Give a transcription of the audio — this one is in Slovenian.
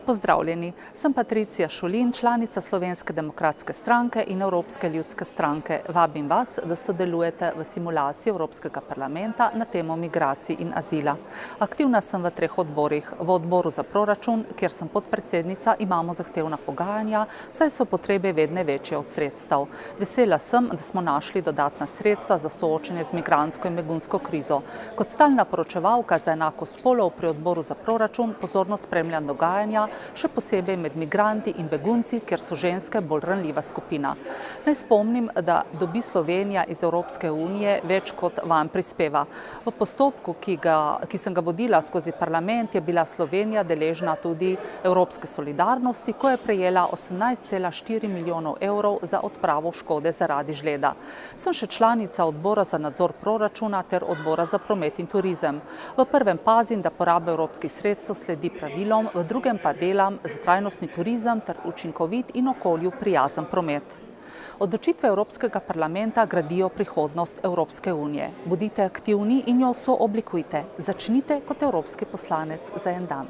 Pozdravljeni, sem Patricija Šulin, članica Slovenske demokratske stranke in Evropske ljudske stranke. Vabim vas, da sodelujete v simulaciji Evropskega parlamenta na temo migracij in azila. Aktivna sem v 3 odborih. V odboru za proračun, kjer sem podpredsednica, imamo zahtevna pogajanja, saj so potrebe vedno večje od sredstev. Vesela sem, da smo našli dodatna sredstva za soočenje z migrantsko in begunsko krizo. Kot stalna poročevalka za enakost spolov pri odboru za proračun pozorno spremljam dogajanja, še posebej med migranti in begunci, kjer so ženske bolj ranljiva skupina. Naj spomnim, da dobi Slovenija iz Evropske unije več kot vam prispeva. V postopku, ki sem ga vodila skozi parlament, je bila Slovenija deležna tudi evropske solidarnosti, ko je prejela 18,4 milijonov evrov za odpravo škode zaradi žleda. Sem še članica odbora za nadzor proračuna ter odbora za promet in turizem. V prvem pazim, da poraba evropskih sredstev sledi pravilom, v drugem pa delam za trajnostni turizem ter učinkovit in okolju prijazen promet. Odločitve Evropskega parlamenta gradijo prihodnost Evropske unije. Bodite aktivni in jo sooblikujte. Začnite kot evropski poslanec za en dan.